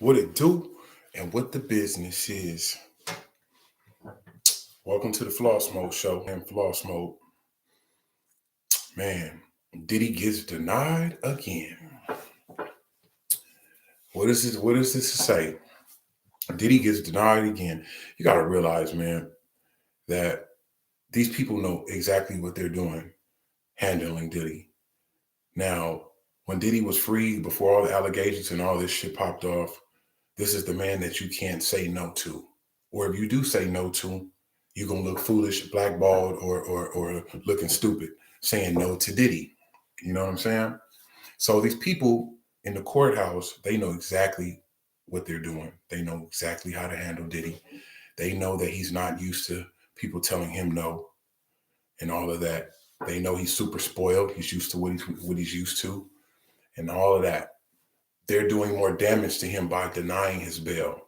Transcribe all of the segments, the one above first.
what it do, and what the business is. Welcome to the Floss Mode Show. And Floss Mode, man, Diddy gets denied again. What is this? What is this to say? Diddy gets denied again. You got to realize, man, that these people know exactly what they're doing handling Diddy. Now, when Diddy was free, before all the allegations and all this shit popped off, this is the man that you can't say no to. Or if you do say no to, you're gonna look foolish, blackballed, or looking stupid saying no to Diddy. You know what I'm saying? So these people in the courthouse, they know exactly what they're doing. They know exactly how to handle Diddy. They know that he's not used to people telling him no and all of that. They know he's super spoiled. He's used to what he's used to and all of that. They're doing more damage to him by denying his bail.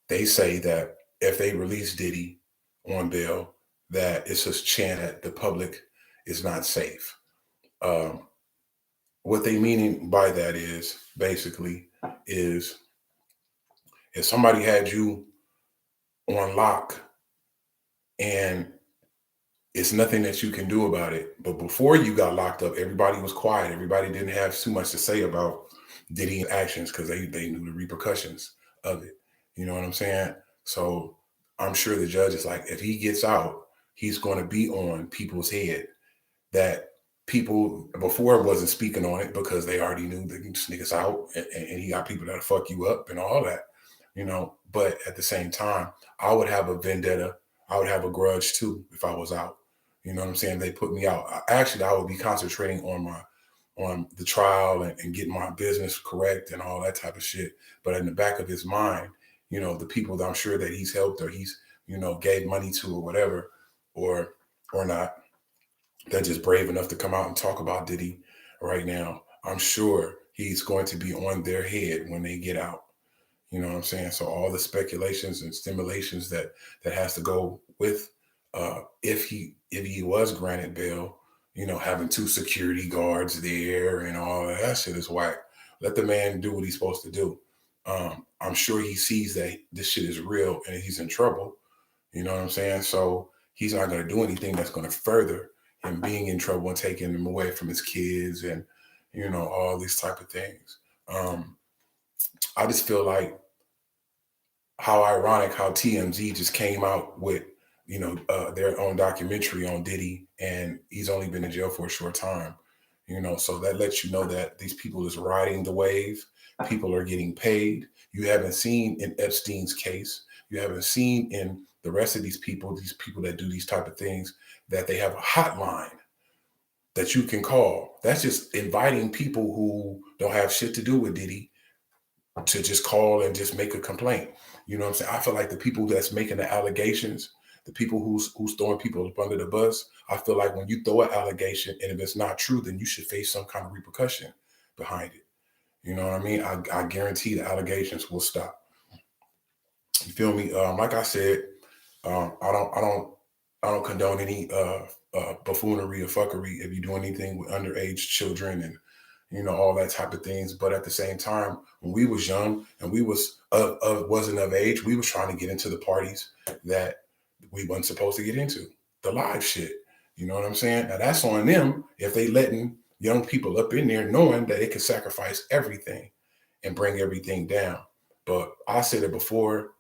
They say that if they release Diddy on bail, that it's a chance that the public is not safe. Um, what they meaning by that is basically is if somebody had you on lock and it's nothing that you can do about it. But before you got locked up, everybody was quiet. Everybody didn't have too much to say about Diddy's actions because they knew the repercussions of it. You know what I'm saying? So I'm sure the judge is like, if he gets out, he's going to be on people's head that people before wasn't speaking on it because they already knew that this nigga's out and he got people that'll fuck you up and all that, you know. But at the same time, I would have a vendetta. I would have a grudge too if I was out. You know what I'm saying? They put me out. I would be concentrating on the trial and getting my business correct and all that type of shit. But in the back of his mind, you know, the people that I'm sure that he's helped or he's, you know, gave money to or whatever, or not, they're just brave enough to come out and talk about Diddy right now. I'm sure he's going to be on their head when they get out. You know what I'm saying? So all the speculations and stimulations that has to go with if he was granted bail, you know, having two security guards there and all that shit is whack. Let the man do what he's supposed to do. I'm sure he sees that this shit is real and he's in trouble. You know what I'm saying? So he's not going to do anything that's going to further him being in trouble and taking him away from his kids and, you know, all these type of things. I just feel like how ironic how TMZ just came out with, you know, their own documentary on Diddy, and he's only been in jail for a short time, you know, so that lets you know that these people is riding the wave. People are getting paid. You haven't seen in Epstein's case, you haven't seen in the rest of these people that do these type of things, that they have a hotline that you can call. That's just inviting people who don't have shit to do with Diddy to just call and just make a complaint. You know what I'm saying? I feel like the people that's making the allegations, the people who's throwing people up under the bus, I feel like when you throw an allegation and if it's not true, then you should face some kind of repercussion behind it. You know what I mean? I guarantee the allegations will stop. You feel me? Like I said, I don't condone any buffoonery or fuckery if you do anything with underage children and, you know, all that type of things. But at the same time, when we was young and we wasn't of age, we was trying to get into the parties that we wasn't supposed to get into, the live shit. You know what I'm saying? Now that's on them if they letting young people up in there knowing that they can sacrifice everything and bring everything down. But I said it before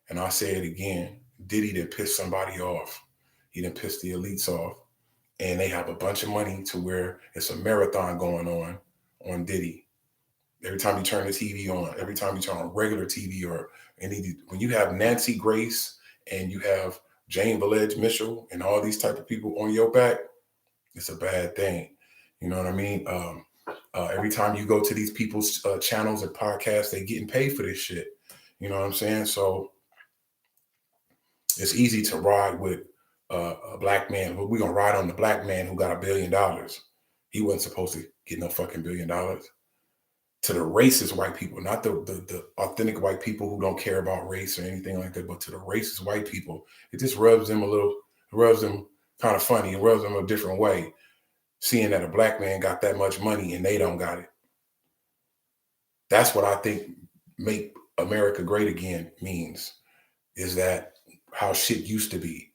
and I say it again. Diddy done pissed somebody off. He done pissed the elites off. And they have a bunch of money to where it's a marathon going on Diddy. Every time you turn the TV on, every time you turn on regular TV or when you have Nancy Grace and you have Jane Velez Mitchell and all these type of people on your back, it's a bad thing. You know what I mean? Every time you go to these people's channels and podcasts, they getting paid for this shit. You know what I'm saying? So it's easy to ride with a black man. We're going to ride on the black man who got $1 billion. He wasn't supposed to get no fucking $1 billion. To the racist white people, not the authentic white people who don't care about race or anything like that, but to the racist white people, it just rubs them kind of funny. It rubs them a different way, seeing that a black man got that much money and they don't got it. That's what I think make America great again means is that how shit used to be,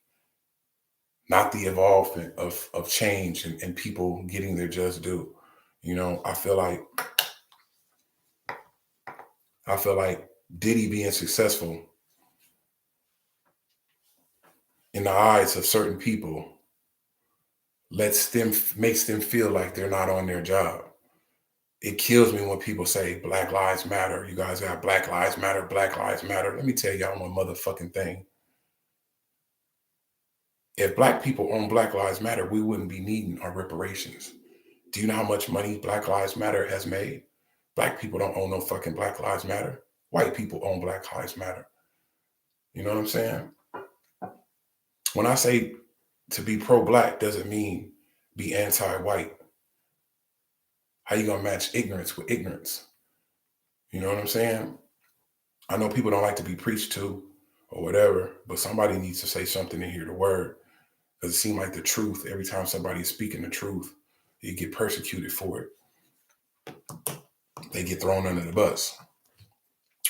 not the evolvement of change and people getting their just due. You know, I feel like Diddy being successful in the eyes of certain people makes them feel like they're not on their job. It kills me when people say Black Lives Matter. You guys got Black Lives Matter, Black Lives Matter. Let me tell y'all one motherfucking thing. If black people own Black Lives Matter, we wouldn't be needing our reparations. Do you know how much money Black Lives Matter has made? Black people don't own no fucking Black Lives Matter. White people own Black Lives Matter. You know what I'm saying? When I say to be pro-black doesn't mean be anti-white. How you gonna match ignorance with ignorance? You know what I'm saying? I know people don't like to be preached to or whatever, but somebody needs to say something and hear the word. Because it seems like the truth, every time somebody is speaking the truth, you get persecuted for it. They get thrown under the bus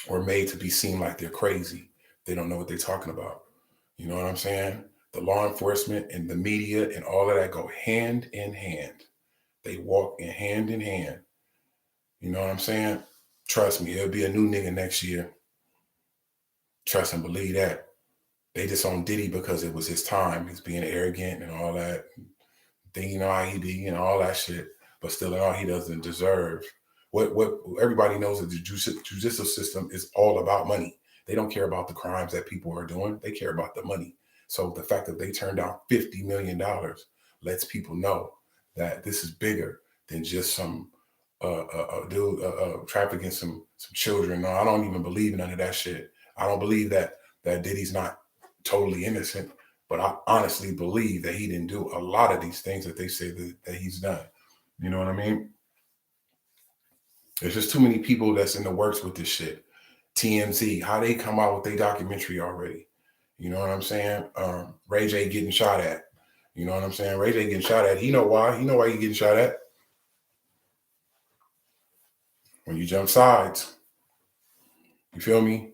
or made to be seen like they're crazy. They don't know what they're talking about. You know what I'm saying? The law enforcement and the media and all of that go hand in hand. They walk in hand in hand. You know what I'm saying? Trust me, it'll be a new nigga next year. Trust and believe that. They just on Diddy because it was his time. He's being arrogant and all that. Then you know how he be and all that shit. But still in all, he doesn't deserve. What everybody knows that the judicial system is all about money. They don't care about the crimes that people are doing. They care about the money. So the fact that they turned down $50 million lets people know that this is bigger than just some dude trafficking some children. No, I don't even believe in none of that shit. I don't believe that Diddy's not totally innocent, but I honestly believe that he didn't do a lot of these things that they say that he's done. You know what I mean? There's just too many people that's in the works with this shit. TMZ, how they come out with their documentary already. You know what I'm saying? Ray J getting shot at. You know what I'm saying? Ray J getting shot at. He know why. He know why he getting shot at. When you jump sides. You feel me?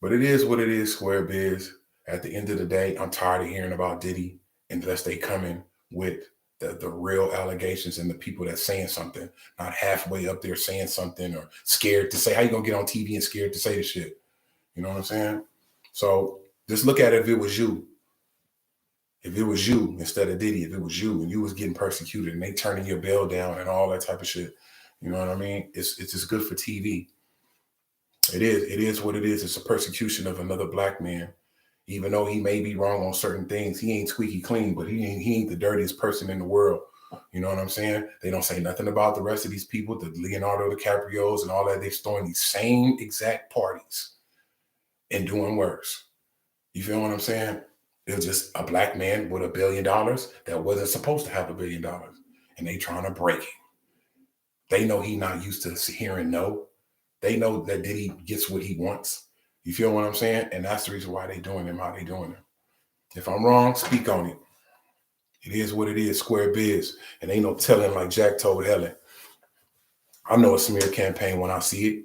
But it is what it is, Square Biz. At the end of the day, I'm tired of hearing about Diddy unless they come in with the real allegations and the people that's saying something, not halfway up there saying something or scared to say. How you gonna get on TV and scared to say the shit? You know what I'm saying? So just look at it if it was you. If it was you instead of Diddy, if it was you and you was getting persecuted and they turning your bail down and all that type of shit, you know what I mean? It's just good for TV. It is what it is. It's a persecution of another black man. Even though he may be wrong on certain things, he ain't squeaky clean, but he ain't the dirtiest person in the world. You know what I'm saying? They don't say nothing about the rest of these people, the Leonardo DiCaprios and all that. They're throwing these same exact parties and doing worse. You feel what I'm saying? It was just a black man with $1 billion that wasn't supposed to have $1 billion, and they trying to break him. They know he not used to hearing no. They know that Diddy gets what he wants. You feel what I'm saying? And that's the reason why they doing him how they doing him. If I'm wrong, speak on it. It is what it is, Square Biz. And ain't no telling like Jack told Helen. I know a smear campaign when I see it.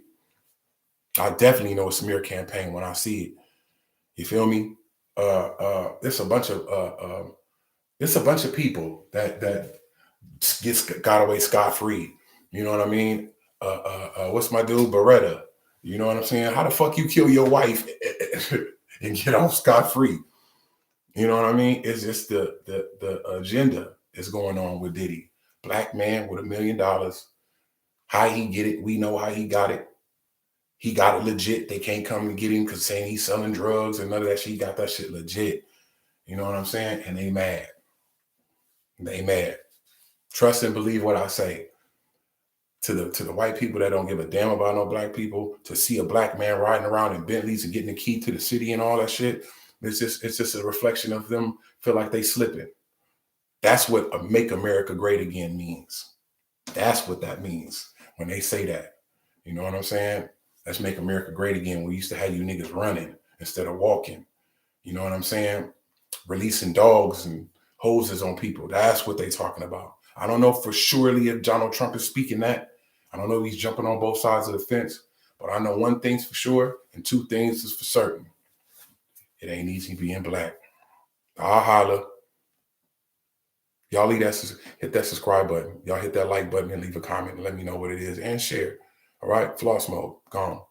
I definitely know a smear campaign when I see it. You feel me? There's a bunch of people that got away scot-free. You know what I mean? What's my dude? Beretta. You know what I'm saying? How the fuck you kill your wife and get off scot-free? You know what I mean? It's just the agenda is going on with Diddy. Black man with $1 million. How he get it? We know how he got it. He got it legit. They can't come and get him because saying he's selling drugs and none of that shit. He got that shit legit. You know what I'm saying? And they mad. They mad. Trust and believe what I say. To the white people that don't give a damn about no black people, to see a black man riding around in Bentleys and getting the key to the city and all that shit, it's just a reflection of them feel like they slipping. That's what make America great again means. That's what that means when they say that. You know what I'm saying? Let's make America great again. We used to have you niggas running instead of walking. You know what I'm saying? Releasing dogs and hoses on people. That's what they talking about. I don't know for surely if Donald Trump is speaking that. I don't know if he's jumping on both sides of the fence, But I know one thing's for sure, and two things is for certain. It ain't easy being black. I'll holler. Y'all hit that subscribe button. Y'all hit that like button and leave a comment and let me know what it is and share. All right, floss mode, gone.